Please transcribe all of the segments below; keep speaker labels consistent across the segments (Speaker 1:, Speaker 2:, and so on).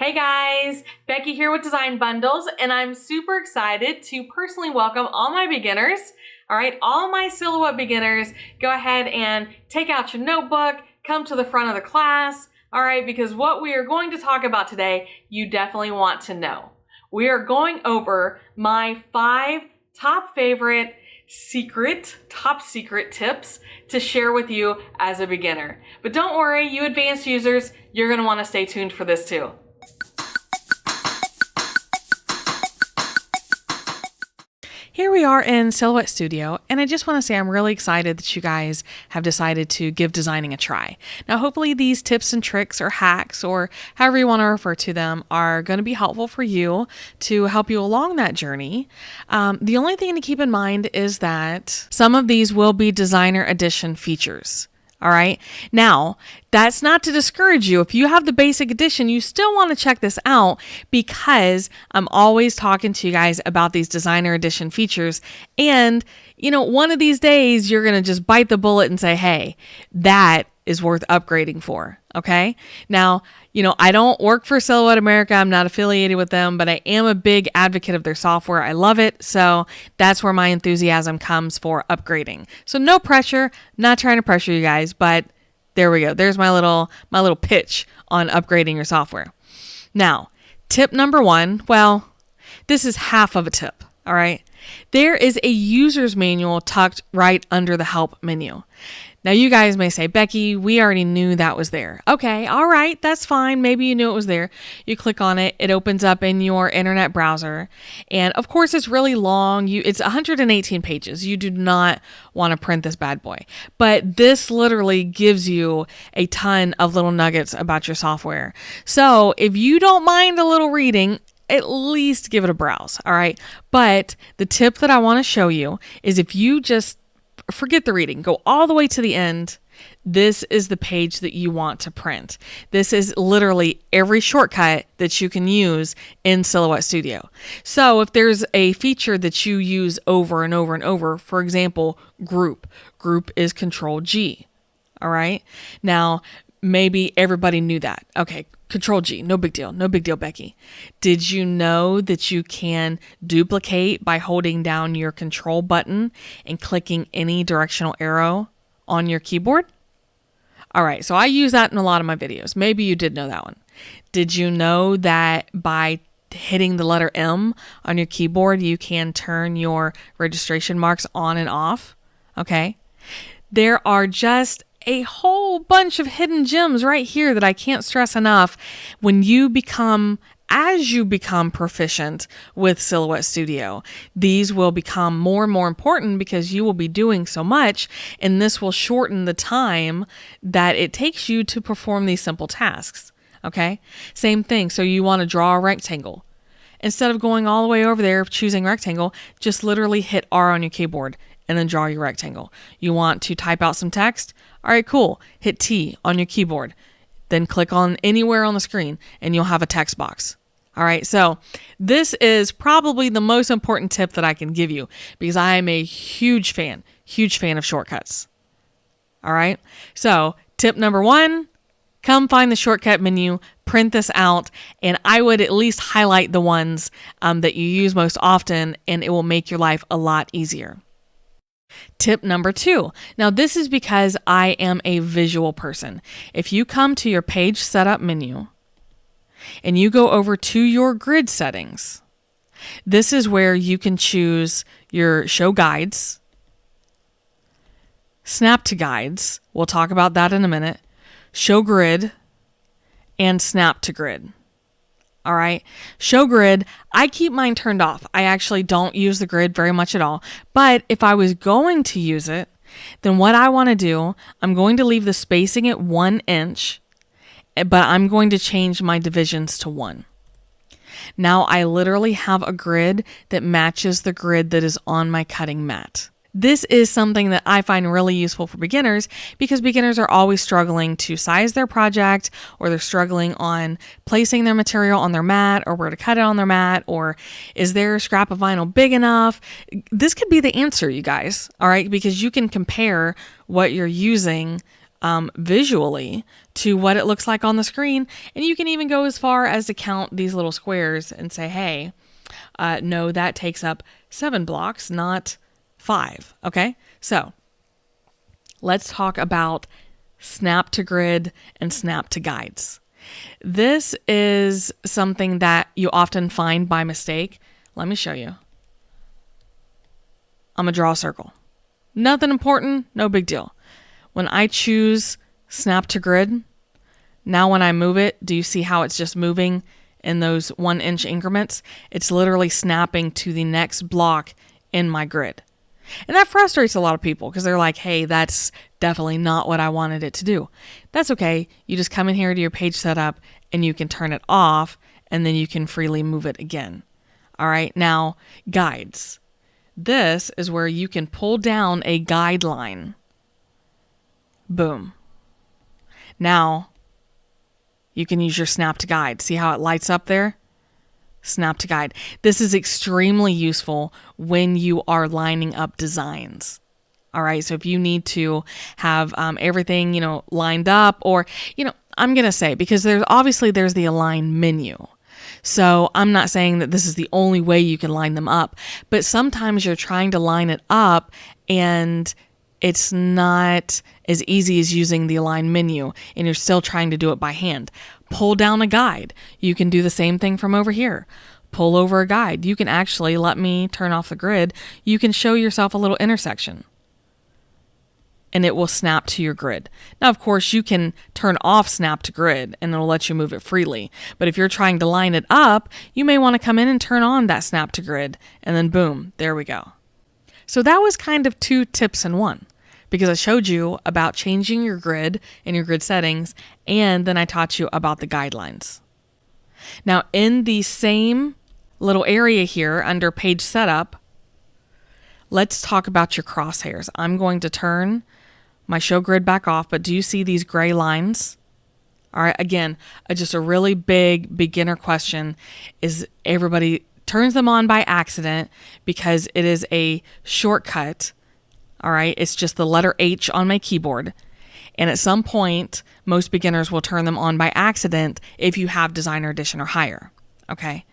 Speaker 1: Hey guys, Becky here with Design Bundles, and I'm super excited to personally welcome all my beginners. All right, all my Silhouette beginners, go ahead and take out your notebook, come to the front of the class, all right, because what we are going to talk about today, you definitely want to know. We are going over my 5 top favorite top secret tips to share with you as a beginner. But don't worry, you advanced users, you're gonna wanna stay tuned for this too. Here we are in Silhouette Studio, and I just want to say I'm really excited that you guys have decided to give designing a try. Now, hopefully these tips and tricks or hacks, or however you want to refer to them, are going to be helpful for you to help you along that journey. The only thing to keep in mind is that some of these will be designer edition features. All right. Now, that's not to discourage you. If you have the basic edition, you still want to check this out because I'm always talking to you guys about these designer edition features. And, one of these days you're going to just bite the bullet and say, hey, that is worth upgrading for. Okay. Now, I don't work for Silhouette America. I'm not affiliated with them, but I am a big advocate of their software. I love it. So that's where my enthusiasm comes for upgrading. So no pressure, not trying to pressure you guys, but there we go. There's my little pitch on upgrading your software. Now, tip number 1, well, this is half of a tip. All right. There is a user's manual tucked right under the help menu. Now you guys may say, Becky, we already knew that was there. Okay, all right, that's fine. Maybe you knew it was there. You click on it, it opens up in your internet browser. And of course it's really long. It's 118 pages. You do not want to print this bad boy. But this literally gives you a ton of little nuggets about your software. So if you don't mind a little reading, at least give it a browse, all right? But the tip that I want to show you is if you just forget the reading, go all the way to the end, this is the page that you want to print. This is literally every shortcut that you can use in Silhouette Studio. So if there's a feature that you use over and over and over, for example, group is Control G, all right? Now, maybe everybody knew that. Okay, Control G, no big deal, Becky. Did you know that you can duplicate by holding down your control button and clicking any directional arrow on your keyboard? All right, so I use that in a lot of my videos. Maybe you did know that one. Did you know that by hitting the letter M on your keyboard, you can turn your registration marks on and off? Okay. There are just a whole bunch of hidden gems right here that I can't stress enough. As you become proficient with Silhouette Studio, these will become more and more important because you will be doing so much, and this will shorten the time that it takes you to perform these simple tasks. Okay? Same thing. So you want to draw a rectangle. Instead of going all the way over there, choosing rectangle, just literally hit R on your keyboard and then draw your rectangle. You want to type out some text? All right, cool. Hit T on your keyboard. Then click on anywhere on the screen and you'll have a text box. All right, so this is probably the most important tip that I can give you because I am a huge fan of shortcuts. All right, so tip number 1, come find the shortcut menu, print this out, and I would at least highlight the ones that you use most often, and it will make your life a lot easier. Tip number 2. Now this is because I am a visual person. If you come to your page setup menu and you go over to your grid settings, this is where you can choose your show guides, snap to guides. We'll talk about that in a minute. Show grid and snap to grid. All right. Show grid, I keep mine turned off. I actually don't use the grid very much at all. But if I was going to use it, then what I want to do, I'm going to leave the spacing at 1 inch, but I'm going to change my divisions to 1. Now I literally have a grid that matches the grid that is on my cutting mat. This is something that I find really useful for beginners because beginners are always struggling to size their project, or they're struggling on placing their material on their mat, or where to cut it on their mat, or is their scrap of vinyl big enough? This could be the answer, you guys, all right? Because you can compare what you're using visually to what it looks like on the screen. And you can even go as far as to count these little squares and say, hey, no, that takes up 7 blocks, not 5. Okay, so let's talk about snap to grid and snap to guides. This is something that you often find by mistake. Let me show you. I'm going to draw a circle. Nothing important, no big deal. When I choose snap to grid, now when I move it, do you see how it's just moving in those 1-inch increments? It's literally snapping to the next block in my grid. And that frustrates a lot of people because they're like, hey, that's definitely not what I wanted it to do. That's okay. You just come in here to your page setup and you can turn it off and then you can freely move it again. All right. Now, guides. This is where you can pull down a guideline. Boom. Now, you can use your snap to guide. See how it lights up there? Snap to guide. This is extremely useful when you are lining up designs. All right. So if you need to have everything, lined up, or, I'm going to say, because there's the align menu. So I'm not saying that this is the only way you can line them up, but sometimes you're trying to line it up and it's not as easy as using the align menu and you're still trying to do it by hand. Pull down a guide. You can do the same thing from over here. Pull over a guide. You can actually, let me turn off the grid. You can show yourself a little intersection and it will snap to your grid. Now, of course, you can turn off snap to grid and it'll let you move it freely. But if you're trying to line it up, you may want to come in and turn on that snap to grid and then boom, there we go. So that was kind of 2 tips in 1. Because I showed you about changing your grid and your grid settings, and then I taught you about the guidelines. Now, in the same little area here under page setup, let's talk about your crosshairs. I'm going to turn my show grid back off, but do you see these gray lines? All right, again, just a really big beginner question is everybody turns them on by accident because it is a shortcut. All right, it's just the letter H on my keyboard. And at some point, most beginners will turn them on by accident if you have Designer Edition or higher. Okay.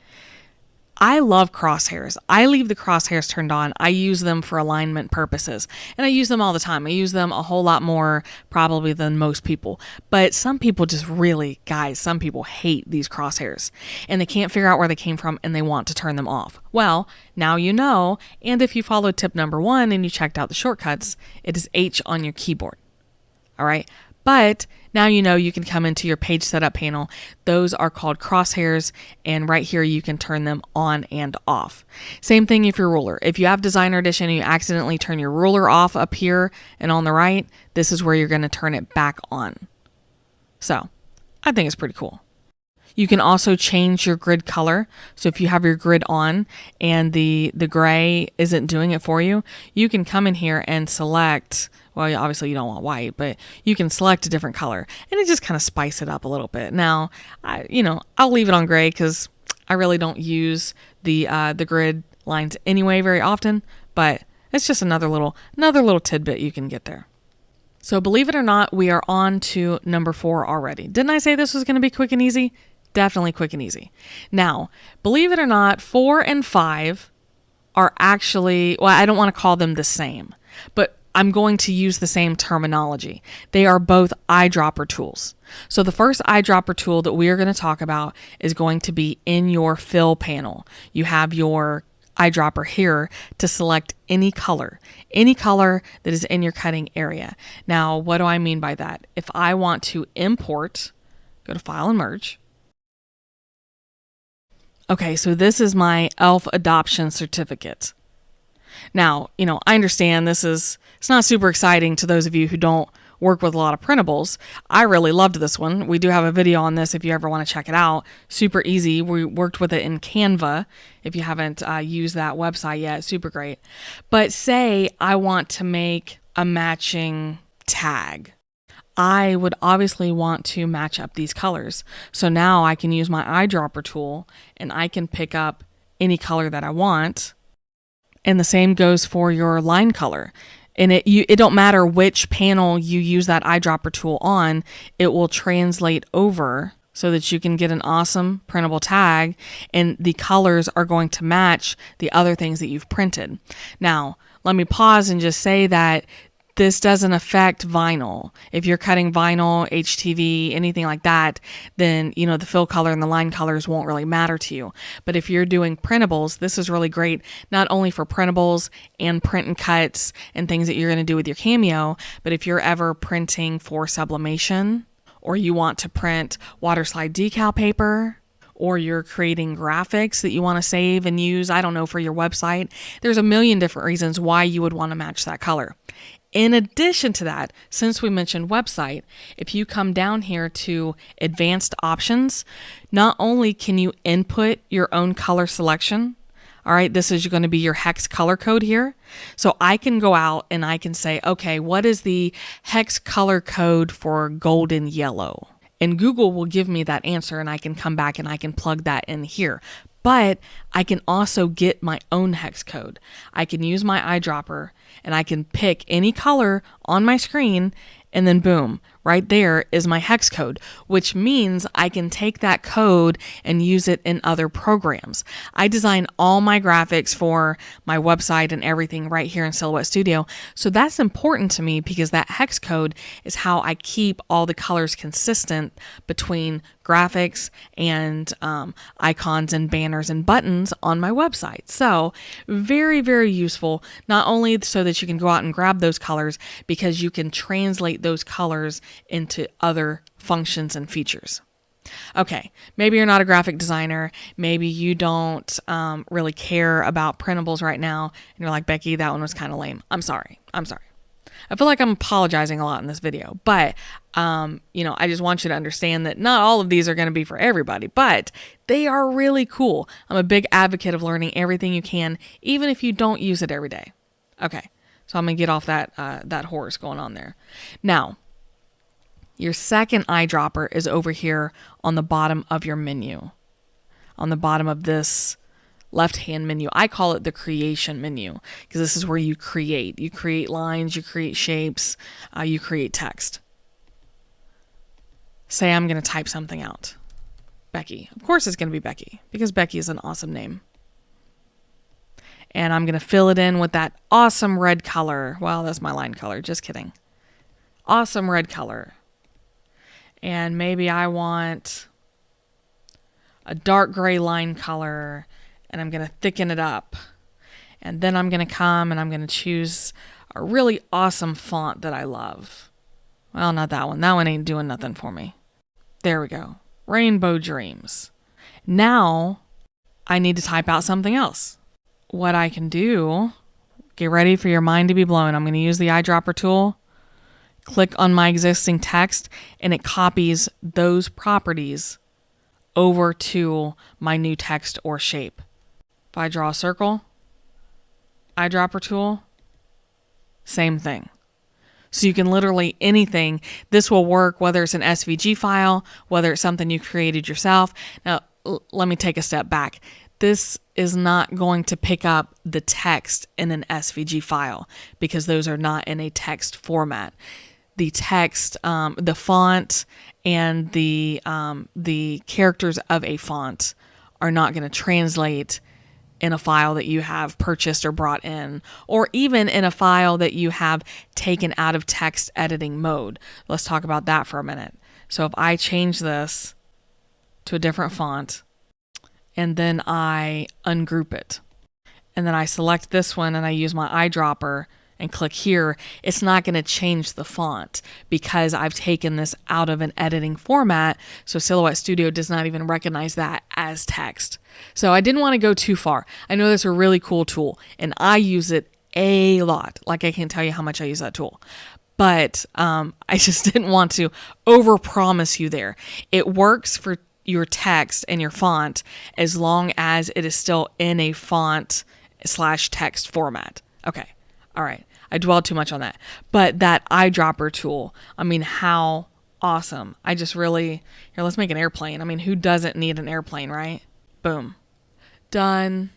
Speaker 1: I love crosshairs. I leave the crosshairs turned on. I use them for alignment purposes. And I use them all the time. I use them a whole lot more probably than most people. But some people just really, guys, some people hate these crosshairs. And they can't figure out where they came from and they want to turn them off. Well, now you know. And if you followed tip number 1 and you checked out the shortcuts, it is H on your keyboard. All right. But now you know you can come into your page setup panel. Those are called crosshairs, and right here you can turn them on and off. Same thing if your ruler. If you have Designer Edition and you accidentally turn your ruler off up here and on the right, this is where you're going to turn it back on. So I think it's pretty cool. You can also change your grid color. So if you have your grid on and the gray isn't doing it for you, you can come in here and select, well, obviously you don't want white, but you can select a different color and it just kind of spice it up a little bit. Now, I'll leave it on gray because I really don't use the grid lines anyway very often, but it's just another little tidbit you can get there. So believe it or not, we are on to number 4 already. Didn't I say this was going to be quick and easy? Definitely quick and easy. Now, believe it or not, 4 and 5 are actually, well, I don't want to call them the same, but I'm going to use the same terminology. They are both eyedropper tools. So the first eyedropper tool that we are going to talk about is going to be in your fill panel. You have your eyedropper here to select any color that is in your cutting area. Now, what do I mean by that? If I want to import, go to File and Merge. Okay, so this is my ELF adoption certificate. Now, I understand it's not super exciting to those of you who don't work with a lot of printables. I really loved this one. We do have a video on this if you ever want to check it out. Super easy. We worked with it in Canva. If you haven't used that website yet, super great. But say I want to make a matching tag. I would obviously want to match up these colors. So now I can use my eyedropper tool and I can pick up any color that I want. And the same goes for your line color. And it don't matter which panel you use that eyedropper tool on, it will translate over so that you can get an awesome printable tag, and the colors are going to match the other things that you've printed. Now, let me pause and just say that this doesn't affect vinyl. If you're cutting vinyl, HTV, anything like that, then, you know, the fill color and the line colors won't really matter to you. But if you're doing printables, this is really great, not only for printables and print and cuts and things that you're going to do with your Cameo, but if you're ever printing for sublimation, or you want to print water slide decal paper, or you're creating graphics that you want to save and use, I don't know, for your website. There's a million different reasons why you would want to match that color. In addition to that, since we mentioned website, if you come down here to advanced options, not only can you input your own color selection, all right, this is going to be your hex color code here. So I can go out and I can say, okay, what is the hex color code for golden yellow? And Google will give me that answer, and I can come back and I can plug that in here. But I can also get my own hex code. I can use my eyedropper and I can pick any color on my screen, and then boom, right there is my hex code, which means I can take that code and use it in other programs. I design all my graphics for my website and everything right here in Silhouette Studio. So that's important to me because that hex code is how I keep all the colors consistent between graphics and icons and banners and buttons on my website. So very, very useful, not only so that you can go out and grab those colors, because you can translate those colors into other functions and features. Okay, maybe you're not a graphic designer. Maybe you don't really care about printables right now. And you're like, Becky, that one was kind of lame. I'm sorry. I feel like I'm apologizing a lot in this video, but I just want you to understand that not all of these are going to be for everybody, but they are really cool. I'm a big advocate of learning everything you can, even if you don't use it every day. Okay, so I'm going to get off that horse going on there. Now, your second eyedropper is over here on the bottom of your menu, on the bottom of this left-hand menu. I call it the creation menu because this is where you create. You create lines, you create shapes, you create text. Say I'm going to type something out. Becky. Of course it's going to be Becky because Becky is an awesome name. And I'm going to fill it in with that awesome red color. Well, that's my line color. Just kidding. Awesome red color. And maybe I want a dark gray line color, and I'm going to thicken it up. And then I'm going to come and I'm going to choose a really awesome font that I love. Well, not that one. That one ain't doing nothing for me. There we go. Rainbow Dreams. Now I need to type out something else. What I can do, get ready for your mind to be blown. I'm going to use the eyedropper tool, click on my existing text, and it copies those properties over to my new text or shape. If I draw a circle, eyedropper tool, same thing. So you can literally anything. This will work whether it's an SVG file, whether it's something you created yourself. Now, let me take a step back. This is not going to pick up the text in an SVG file because those are not in a text format. The text, the font, and the characters of a font are not going to translate in a file that you have purchased or brought in, or even in a file that you have taken out of text editing mode. Let's talk about that for a minute. So if I change this to a different font, and then I ungroup it, and then I select this one and I use my eyedropper and click here, it's not going to change the font because I've taken this out of an editing format. So Silhouette Studio does not even recognize that as text. So I didn't want to go too far. I know that's a really cool tool and I use it a lot. Like I can't tell you how much I use that tool. But I just didn't want to overpromise you there. It works for your text and your font as long as it is still in a font/text format. Okay. All right. I dwelled too much on that. But that eyedropper tool, I mean, how awesome. I just really, here, let's make an airplane. I mean, who doesn't need an airplane, right? Boom. Done.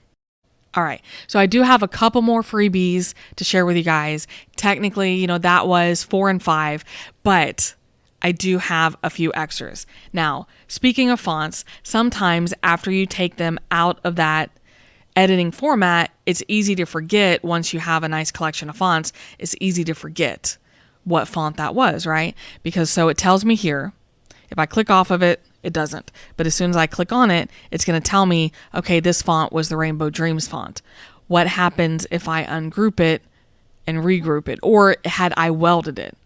Speaker 1: All right, so I do have a couple more freebies to share with you guys. Technically, you know, that was 4 and 5, but I do have a few extras. Now, speaking of fonts, sometimes after you take them out of that editing format, it's easy to forget. Once you have a nice collection of fonts, it's easy to forget what font that was, right? Because so it tells me here, if I click off of it, it doesn't. But as soon as I click on it, it's going to tell me, okay, this font was the Rainbow Dreams font. What happens if I ungroup it and regroup it? Or had I welded it?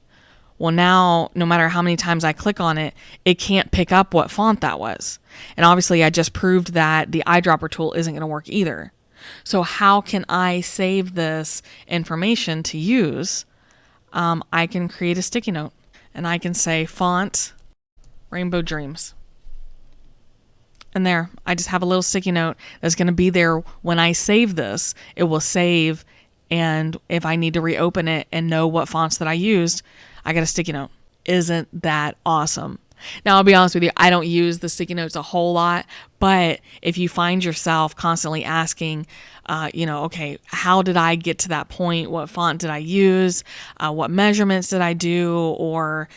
Speaker 1: Well, now, no matter how many times I click on it, it can't pick up what font that was. And obviously, I just proved that the eyedropper tool isn't going to work either. So how can I save this information to use? I can create a sticky note. And I can say font Rainbow Dreams. And there, I just have a little sticky note that's going to be there when I save this. It will save, and if I need to reopen it and know what fonts that I used, I got a sticky note. Isn't that awesome? Now, I'll be honest with you, I don't use the sticky notes a whole lot, but if you find yourself constantly asking, okay, how did I get to that point? What font did I use? What measurements did I do? Or,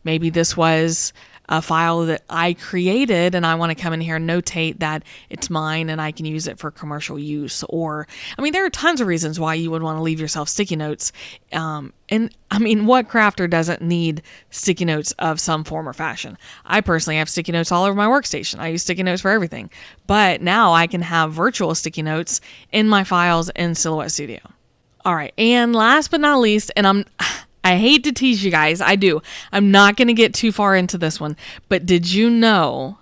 Speaker 1: maybe this was a file that I created and I want to come in here and notate that it's mine and I can use it for commercial use. Or, there are tons of reasons why you would want to leave yourself sticky notes. What crafter doesn't need sticky notes of some form or fashion? I personally have sticky notes all over my workstation. I use sticky notes for everything. But now I can have virtual sticky notes in my files in Silhouette Studio. All right, and last but not least, and I hate to tease you guys. I do. I'm not going to get too far into this one. But did you know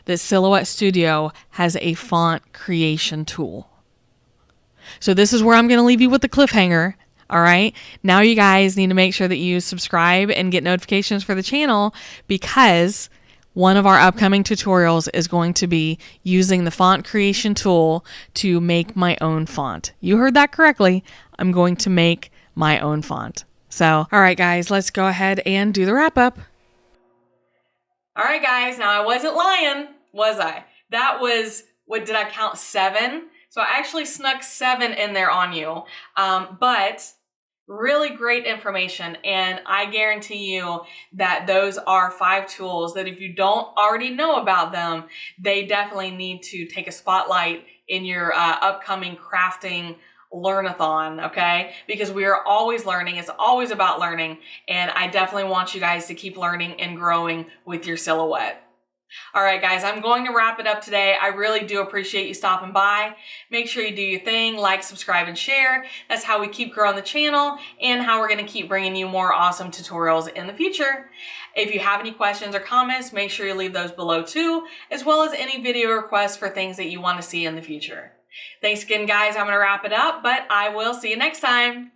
Speaker 1: that Silhouette Studio has a font creation tool? So this is where I'm going to leave you with the cliffhanger. All right. Now you guys need to make sure that you subscribe and get notifications for the channel, because one of our upcoming tutorials is going to be using the font creation tool to make my own font. You heard that correctly. I'm going to make my own font. So, all right, guys, let's go ahead and do the wrap up. All right, guys, now I wasn't lying, was I? That was, what did I count, 7? So I actually snuck 7 in there on you, but really great information. And I guarantee you that those are 5 tools that if you don't already know about them, they definitely need to take a spotlight in your upcoming crafting learn-a-thon, okay? Because we are always learning. It's always about learning. And I definitely want you guys to keep learning and growing with your silhouette. All right, guys, I'm going to wrap it up today. I really do appreciate you stopping by. Make sure you do your thing, like, subscribe, and share. That's how we keep growing the channel and how we're going to keep bringing you more awesome tutorials in the future. If you have any questions or comments, make sure you leave those below too, as well as any video requests for things that you want to see in the future. Thanks again, guys. I'm going to wrap it up, but I will see you next time.